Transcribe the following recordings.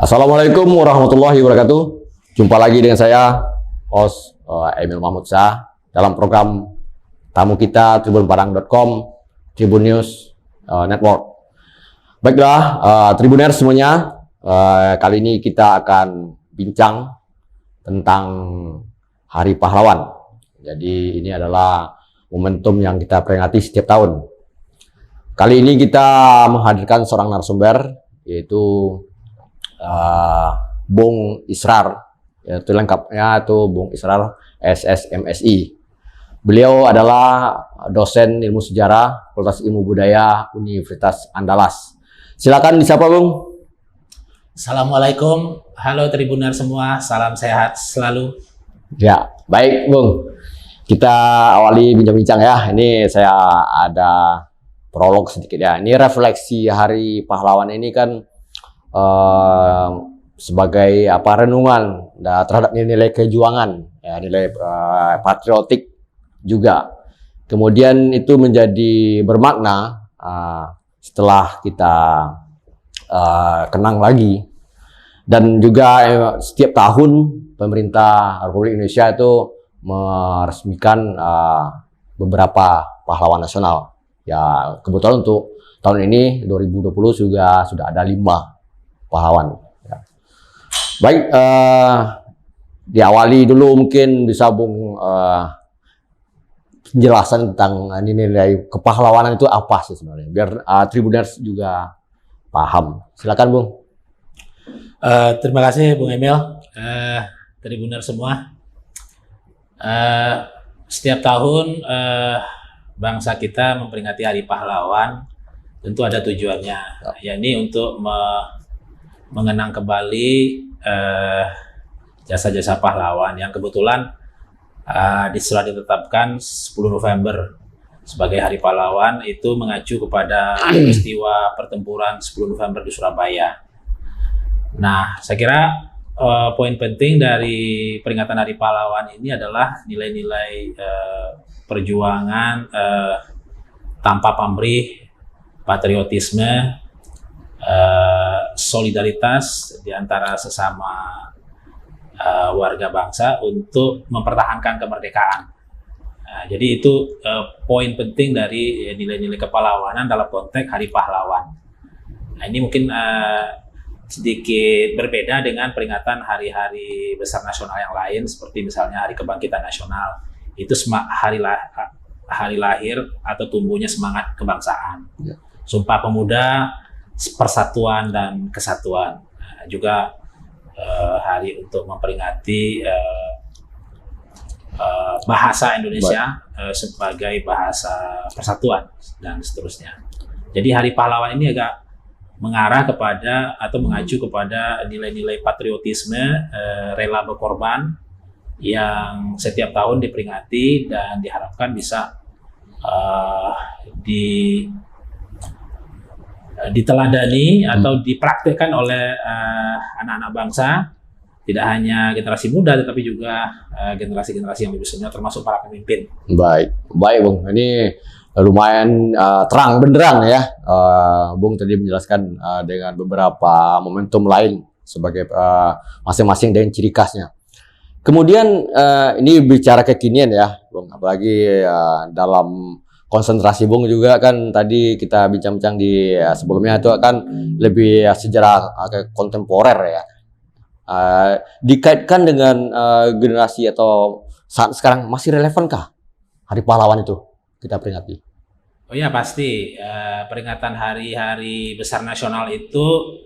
Assalamualaikum warahmatullahi wabarakatuh. Jumpa lagi dengan saya, host Emil Mahmud Shah, dalam program tamu kita tribunpadang.com, Tribun News Network. Baiklah, Tribuners semuanya, kali ini kita akan bincang tentang Hari Pahlawan. Jadi ini adalah momentum yang kita peringati setiap tahun. Kali ini kita menghadirkan seorang narasumber, yaitu Bung Israr, yaitu lengkapnya itu Bung Israr SSMSI. Beliau adalah dosen ilmu sejarah Fakultas Ilmu Budaya Universitas Andalas. Silakan disapa, Bung. Assalamualaikum, halo Tribuner semua, salam sehat selalu. Ya, baik, Bung. Kita awali bincang-bincang ya. Ini saya ada prolog sedikit ya. Ini refleksi Hari Pahlawan ini kan sebagai renungan terhadap nilai kejuangan, ya, nilai patriotik juga. Kemudian itu menjadi bermakna setelah kita kenang lagi, dan juga setiap tahun pemerintah Republik Indonesia itu meresmikan beberapa pahlawan nasional. Ya, kebetulan untuk tahun ini 2020 juga sudah ada 5 pahlawan. Ya. Baik, diawali dulu mungkin bisa Bung penjelasan tentang nilai kepahlawanan itu apa sih sebenarnya, biar Tribuners juga paham. Silakan, Bung. Terima kasih Bung Emil, Tribuner semua. Setiap tahun bangsa kita memperingati Hari Pahlawan tentu ada tujuannya, yakni untuk mengenang kembali jasa-jasa pahlawan yang kebetulan sudah ditetapkan 10 November sebagai Hari Pahlawan, itu mengacu kepada peristiwa pertempuran 10 November di Surabaya. Nah, saya kira poin penting dari peringatan Hari Pahlawan ini adalah nilai-nilai perjuangan tanpa pamrih, patriotisme, solidaritas di antara sesama warga bangsa untuk mempertahankan kemerdekaan. Jadi itu poin penting dari nilai-nilai kepahlawanan dalam konteks Hari Pahlawan. Nah, ini mungkin sedikit berbeda dengan peringatan hari-hari besar nasional yang lain, seperti misalnya Hari Kebangkitan Nasional. Itu hari lahir atau tumbuhnya semangat kebangsaan. Sumpah Pemuda, persatuan dan kesatuan. Juga hari untuk memperingati bahasa Indonesia sebagai bahasa persatuan dan seterusnya. Jadi Hari Pahlawan ini agak mengarah kepada atau mengacu kepada nilai-nilai patriotisme, rela berkorban, yang setiap tahun diperingati dan diharapkan bisa diteladani atau dipraktikkan oleh anak-anak bangsa, tidak hanya generasi muda tetapi juga generasi-generasi yang lebih senior, termasuk para pemimpin. Baik, Bung. Ini lumayan terang benderang ya. Bung tadi menjelaskan dengan beberapa momentum lain sebagai masing-masing dengan ciri khasnya. Kemudian ini bicara kekinian ya, Bung. Apalagi dalam konsentrasi Bung juga kan tadi kita bincang-bincang di sebelumnya itu kan lebih sejarah kontemporer ya. Dikaitkan dengan generasi atau saat sekarang, masih relevankah Hari Pahlawan itu kita peringati? Oh ya, pasti. Peringatan hari-hari besar nasional itu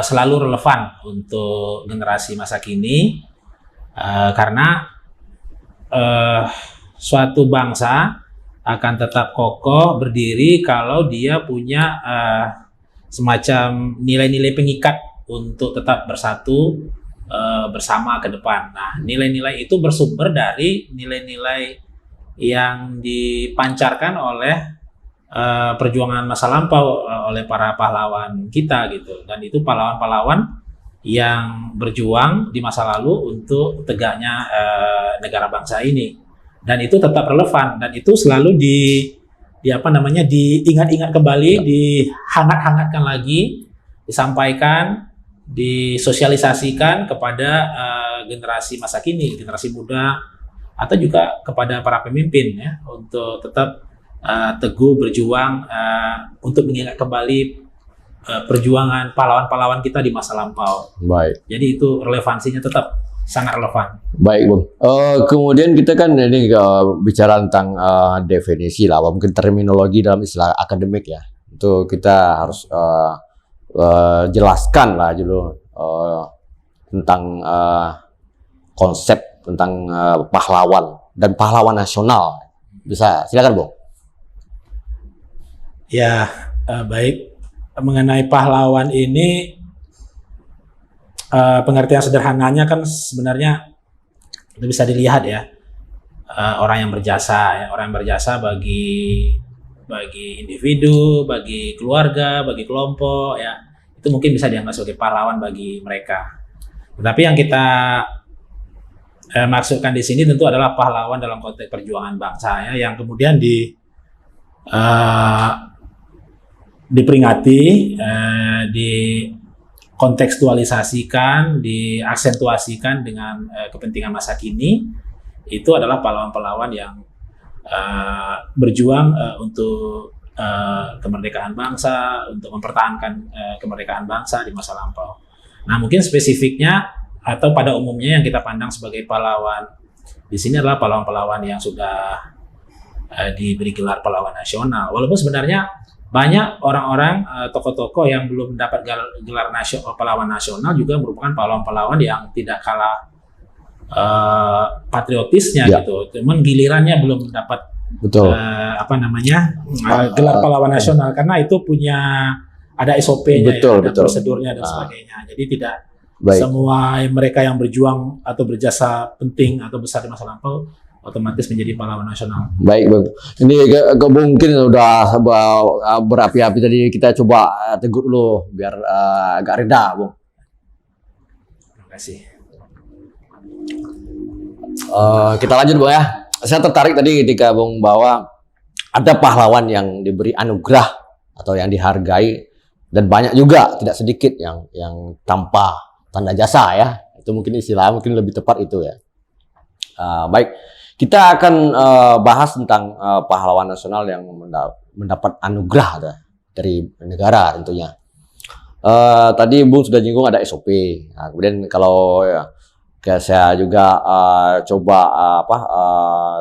selalu relevan untuk generasi masa kini, karena suatu bangsa akan tetap kokoh berdiri kalau dia punya semacam nilai-nilai pengikat untuk tetap bersatu bersama ke depan. Nah, nilai-nilai itu bersumber dari nilai-nilai yang dipancarkan oleh perjuangan masa lampau oleh para pahlawan kita gitu. Dan itu pahlawan-pahlawan yang berjuang di masa lalu untuk tegaknya negara bangsa ini. Dan itu tetap relevan, dan itu selalu diingat-ingat kembali, dihangat-hangatkan lagi, disampaikan disosialisasikan kepada generasi masa kini, generasi muda, atau juga kepada para pemimpin ya, untuk tetap teguh berjuang untuk mengingat kembali perjuangan pahlawan-pahlawan kita di masa lampau. Baik. Jadi itu relevansinya tetap sangat relevan. Baik, Bung. Kemudian kita kan ini bicara tentang definisi lah, mungkin terminologi dalam istilah akademik ya. Itu kita harus jelaskan lah dulu tentang konsep tentang pahlawan dan pahlawan nasional. Bisa, silakan, Bung. Ya, baik. Mengenai pahlawan ini, pengertian sederhananya kan sebenarnya itu bisa dilihat ya, orang yang berjasa ya, orang yang berjasa bagi individu, bagi keluarga, bagi kelompok ya, itu mungkin bisa dianggap sebagai pahlawan bagi mereka. Tetapi yang kita maksudkan di sini tentu adalah pahlawan dalam konteks perjuangan bangsa ya, yang kemudian diperingati, dikontekstualisasikan, diaksentuasikan dengan kepentingan masa kini. Itu adalah pahlawan-pahlawan yang berjuang untuk kemerdekaan bangsa, untuk mempertahankan kemerdekaan bangsa di masa lampau. Nah, mungkin spesifiknya atau pada umumnya yang kita pandang sebagai pahlawan di sini adalah pahlawan-pahlawan yang sudah diberi gelar pahlawan nasional. Walaupun sebenarnya banyak orang-orang, tokoh-tokoh yang belum mendapat gelar pahlawan nasional juga merupakan pahlawan-pahlawan yang tidak kalah patriotisnya ya, gitu. Cuman gilirannya belum mendapat gelar pahlawan nasional karena itu punya ada SOP-nya, ada prosedurnya dan sebagainya. Jadi tidak semua mereka yang berjuang atau berjasa penting atau besar di masa lampau otomatis menjadi pahlawan nasional. Baik, Bang. Ini mungkin udah berapi-api tadi, kita coba tegur dulu biar agak reda, Bung. Terima kasih. Kita lanjut, Bung ya. Saya tertarik tadi ketika Bung bahwa ada pahlawan yang diberi anugerah atau yang dihargai, dan banyak juga tidak sedikit yang tanpa tanda jasa ya. Itu mungkin istilah mungkin lebih tepat itu ya. Baik. Kita akan bahas tentang pahlawan nasional yang mendapat anugerah dari negara tentunya. Tadi Bung sudah nyinggung ada SOP. Nah, kemudian kalau saya juga coba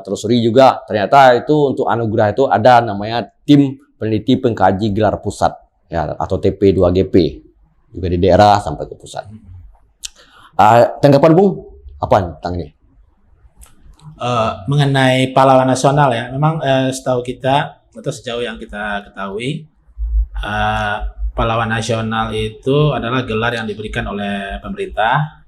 telusuri juga, ternyata itu untuk anugerah itu ada namanya tim peneliti pengkaji gelar pusat ya, atau TP2GP, juga di daerah sampai ke pusat. Tanggapan Bung apa tentang ini? Mengenai pahlawan nasional ya, memang setahu kita atau sejauh yang kita ketahui, pahlawan nasional itu adalah gelar yang diberikan oleh pemerintah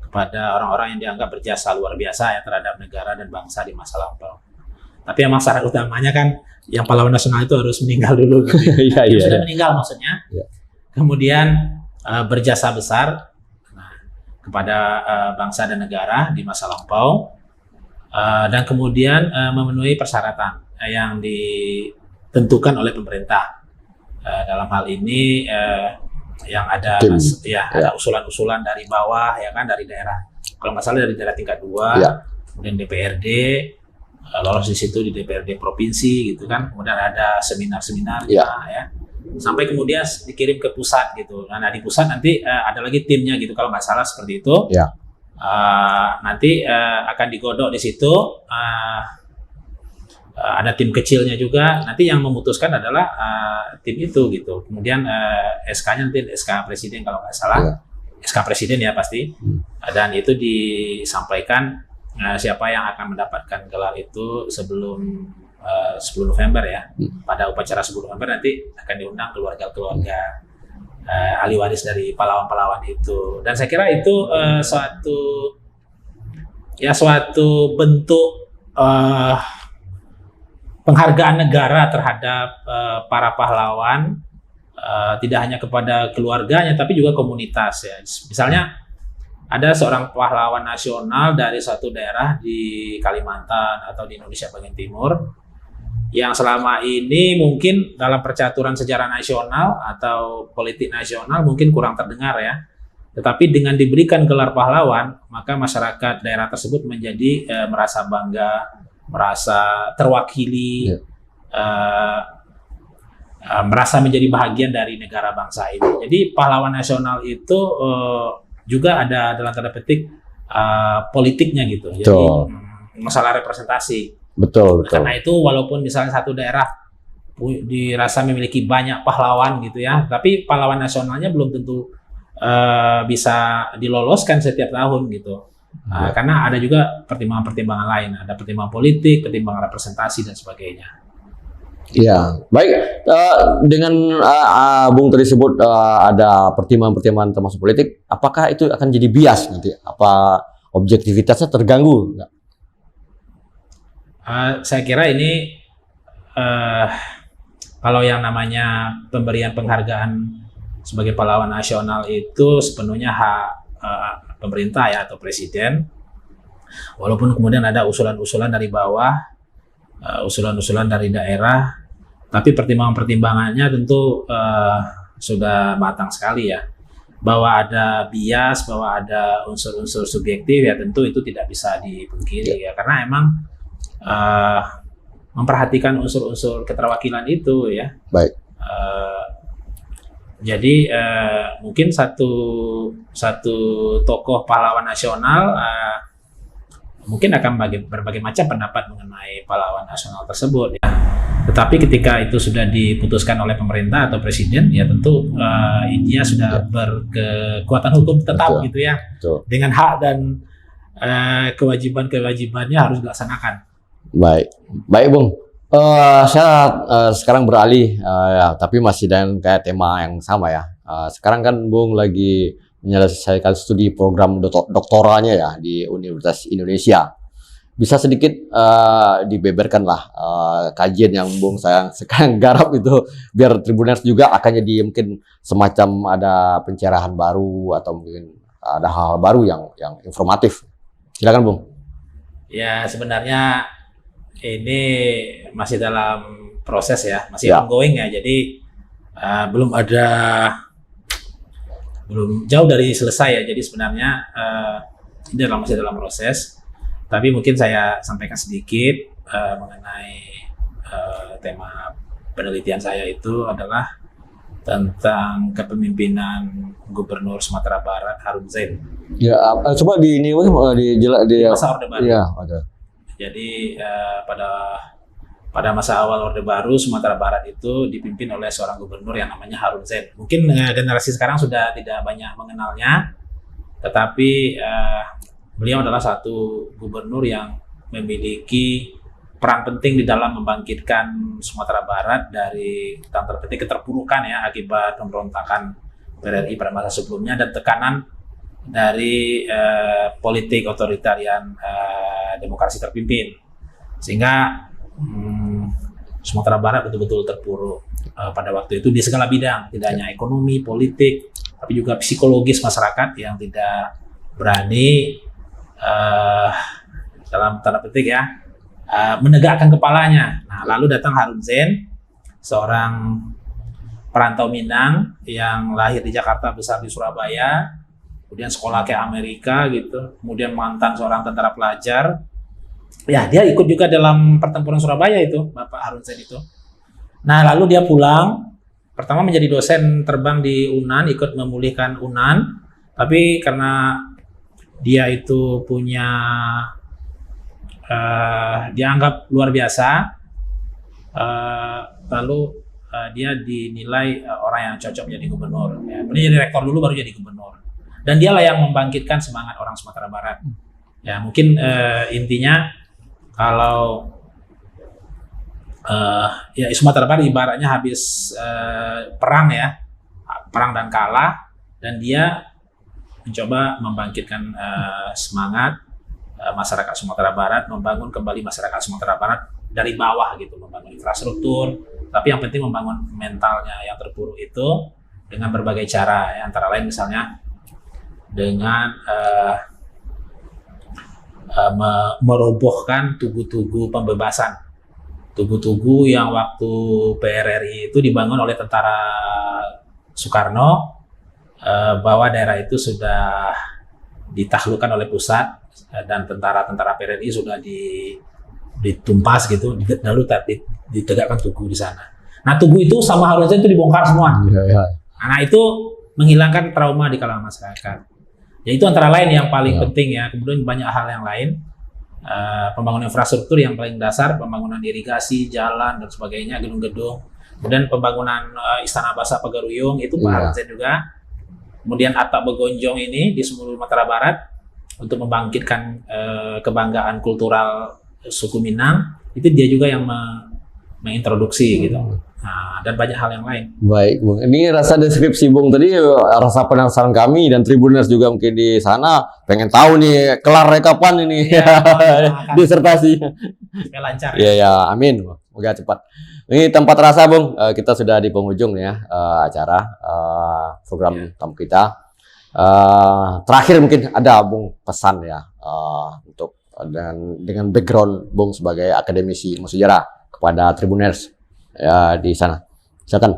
kepada orang-orang yang dianggap berjasa luar biasa ya terhadap negara dan bangsa di masa lampau. Tapi emang syarat utamanya kan yang pahlawan nasional itu harus meninggal dulu gitu. Sudah meninggal maksudnya. Ya. Kemudian berjasa besar kepada bangsa dan negara di masa lampau. Dan kemudian memenuhi persyaratan yang ditentukan oleh pemerintah. Dalam hal ini yang ada ada usulan-usulan dari bawah ya kan, dari daerah. Kalau nggak salah dari daerah tingkat 2, kemudian DPRD, lolos di situ di DPRD provinsi gitu kan. Kemudian ada seminar-seminar ya. Sampai kemudian dikirim ke pusat gitu. Nah, di pusat nanti ada lagi timnya gitu kalau nggak salah seperti itu. Ya. Nanti akan digodok di situ, ada tim kecilnya juga. Nanti yang memutuskan adalah tim itu gitu. Kemudian SK-nya nanti SK Presiden kalau nggak salah, SK Presiden ya pasti. Dan itu disampaikan siapa yang akan mendapatkan gelar itu sebelum 10 November ya. Pada upacara 10 November nanti akan diundang keluarga-keluarga ahli waris dari pahlawan-pahlawan itu. Dan saya kira itu suatu bentuk penghargaan negara terhadap para pahlawan, tidak hanya kepada keluarganya tapi juga komunitas ya. Misalnya ada seorang pahlawan nasional dari suatu daerah di Kalimantan atau di Indonesia bagian timur yang selama ini mungkin dalam percaturan sejarah nasional atau politik nasional mungkin kurang terdengar ya. Tetapi dengan diberikan gelar pahlawan, maka masyarakat daerah tersebut menjadi merasa bangga, merasa terwakili, eh, merasa menjadi bahagian dari negara bangsa ini. Jadi pahlawan nasional itu juga ada dalam tanda petik politiknya gitu. Jadi masalah representasi. Betul. Karena itu walaupun misalnya satu daerah dirasa memiliki banyak pahlawan gitu ya, tapi pahlawan nasionalnya belum tentu bisa diloloskan setiap tahun gitu. Karena ada juga pertimbangan-pertimbangan lain, ada pertimbangan politik, pertimbangan representasi dan sebagainya. Ya, baik. Dengan Bung tadi sebut ada pertimbangan-pertimbangan termasuk politik, apakah itu akan jadi bias nanti? Apa objektivitasnya terganggu? Saya kira ini kalau yang namanya pemberian penghargaan sebagai pahlawan nasional itu sepenuhnya hak pemerintah ya atau presiden. Walaupun kemudian ada usulan-usulan dari bawah, usulan-usulan dari daerah. Tapi pertimbangan-pertimbangannya tentu sudah matang sekali ya. Bahwa ada bias, bahwa ada unsur-unsur subjektif ya tentu itu tidak bisa dipungkiri ya. Karena emang memperhatikan unsur-unsur keterwakilan itu ya. Baik. Jadi mungkin satu tokoh pahlawan nasional mungkin akan berbagai macam pendapat mengenai pahlawan nasional tersebut ya. Tetapi ketika itu sudah diputuskan oleh pemerintah atau presiden, ya tentu dia sudah berkekuatan hukum tetap gitu ya, dengan hak dan kewajiban-kewajibannya harus dilaksanakan. Baik, Bung. Saya sekarang beralih, tapi masih dengan kayak tema yang sama ya. Sekarang kan Bung lagi menyelesaikan studi program doktoralnya ya di Universitas Indonesia. Bisa sedikit dibeberkan lah kajian yang Bung saya sekarang garap itu, biar Tribuners juga akan jadi mungkin semacam ada pencerahan baru atau mungkin ada hal-hal baru yang informatif. Silakan Bung. Ya sebenarnya ini masih dalam proses ya, masih ongoing ya. Jadi belum jauh dari selesai ya. Jadi sebenarnya ini masih dalam proses. Tapi mungkin saya sampaikan sedikit mengenai tema penelitian saya itu adalah tentang kepemimpinan Gubernur Sumatera Barat Harun Zain. Ya, coba di masa Orde Baru. Ya, ada. Jadi pada masa awal Orde Baru Sumatera Barat itu dipimpin oleh seorang gubernur yang namanya Harun Zain. Mungkin generasi sekarang sudah tidak banyak mengenalnya, tetapi beliau adalah satu gubernur yang memiliki peran penting di dalam membangkitkan Sumatera Barat dari tanda petik keterpurukan ya akibat pemberontakan PRRI pada masa sebelumnya dan tekanan dari politik otoritarian demokrasi terpimpin, sehingga Sumatera Barat betul-betul terpuruk pada waktu itu di segala bidang, tidak hanya ekonomi, politik, tapi juga psikologis masyarakat yang tidak berani dalam tanda petik ya menegakkan kepalanya. Nah, lalu datang Harun Zain, seorang perantau Minang yang lahir di Jakarta, besar di Surabaya, kemudian sekolah ke Amerika gitu, kemudian mantan seorang tentara pelajar. Ya, dia ikut juga dalam pertempuran Surabaya itu, Bapak Harun Zain itu. Nah, lalu dia pulang, pertama menjadi dosen terbang di UNAN, ikut memulihkan UNAN, tapi karena dia itu punya dianggap luar biasa, lalu dia dinilai orang yang cocok menjadi gubernur. Ya, dia jadi rektor dulu baru jadi gubernur. Dan dialah yang membangkitkan semangat orang Sumatera Barat. Ya mungkin intinya kalau ya Sumatera Barat ibaratnya habis perang ya, perang dan kalah, dan dia mencoba membangkitkan semangat masyarakat Sumatera Barat, membangun kembali masyarakat Sumatera Barat dari bawah gitu, membangun infrastruktur, tapi yang penting membangun mentalnya yang terpuruk itu dengan berbagai cara, ya, antara lain misalnya dengan merobohkan tugu-tugu pembebasan, tugu-tugu yang waktu PRRI itu dibangun oleh tentara Soekarno bahwa daerah itu sudah ditaklukkan oleh pusat dan tentara-tentara PRRI sudah ditumpas gitu, lalu ditegakkan tugu di sana. Nah, tugu itu sama harusnya itu dibongkar semua. Nah, itu menghilangkan trauma di kalangan masyarakat. Ya, itu antara lain yang paling penting ya. Kemudian banyak hal yang lain, pembangunan infrastruktur yang paling dasar, pembangunan irigasi, jalan dan sebagainya, gedung-gedung. Kemudian pembangunan Istana Bahasa Pagaruyung itu Pak Harunsen juga. Kemudian atap begonjong ini di Sumur Sumatera Barat untuk membangkitkan kebanggaan kultural suku Minang, itu dia juga yang mengintroduksi gitu. Nah, dan banyak hal yang lain. Baik, Bung. Ini rasa deskripsi Bung tadi, rasa penasaran kami dan Tribuners juga mungkin di sana pengen tahu nih kelarnya kapan ini disertasi. Supaya lancar. Iya ya, amin. Semoga cepat. Ini tempat rasa Bung, kita sudah di penghujung ya acara program tamu kita. Terakhir mungkin ada Bung pesan ya untuk dengan background Bung sebagai akademisi ilmu sejarah kepada Tribuners ya di sana. Silakan.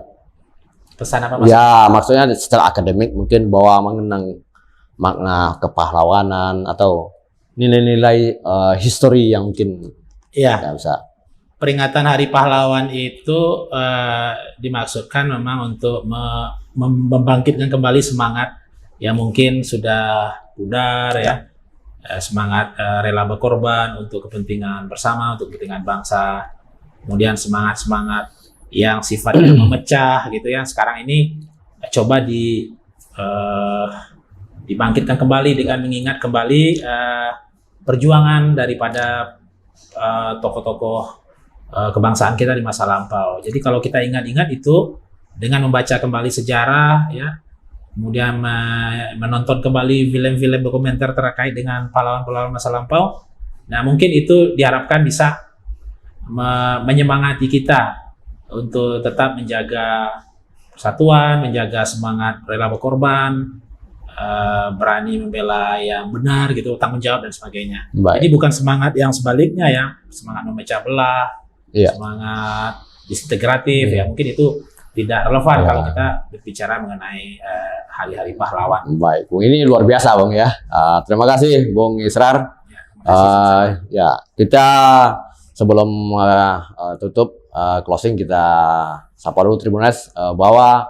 Pesan apa maksudnya? Ya, maksudnya secara akademik mungkin bahwa mengenang makna kepahlawanan atau nilai-nilai history yang mungkin ya bisa. Peringatan Hari Pahlawan itu dimaksudkan memang untuk membangkitkan kembali semangat yang mungkin sudah pudar ya. Semangat rela berkorban untuk kepentingan bersama, untuk kepentingan bangsa. Kemudian semangat-semangat yang sifatnya memecah gitu ya. Sekarang ini coba dibangkitkan kembali dengan mengingat kembali perjuangan daripada tokoh-tokoh kebangsaan kita di masa lampau. Jadi kalau kita ingat-ingat itu dengan membaca kembali sejarah ya, kemudian menonton kembali film-film dokumenter terkait dengan pahlawan-pahlawan masa lampau, nah mungkin itu diharapkan bisa menyemangati kita untuk tetap menjaga persatuan, menjaga semangat rela berkorban, berani membela yang benar gitu, tanggung jawab dan sebagainya. Baik. Jadi bukan semangat yang sebaliknya ya, semangat memecah belah, semangat disintegratif ya, mungkin itu tidak relevan kalau kita berbicara mengenai hari-hari pahlawan. Baik, Bung, ini luar biasa Bung ya. Terima kasih Bung Israr. Ya, kita sebelum tutup closing kita sapa dulu Tribuners bahwa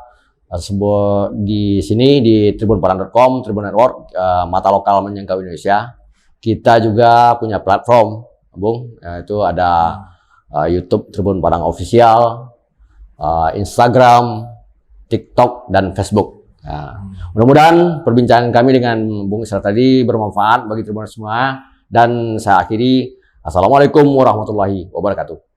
di sini di tribunparang.com, Tribun Network, mata lokal menjangkau Indonesia. Kita juga punya platform, Bung, itu ada YouTube Tribun Parang Official, Instagram, TikTok, dan Facebook. Nah, mudah-mudahan perbincangan kami dengan Bung Israr tadi bermanfaat bagi Tribuners semua. Dan saya akhiri, Assalamualaikum warahmatullahi wabarakatuh.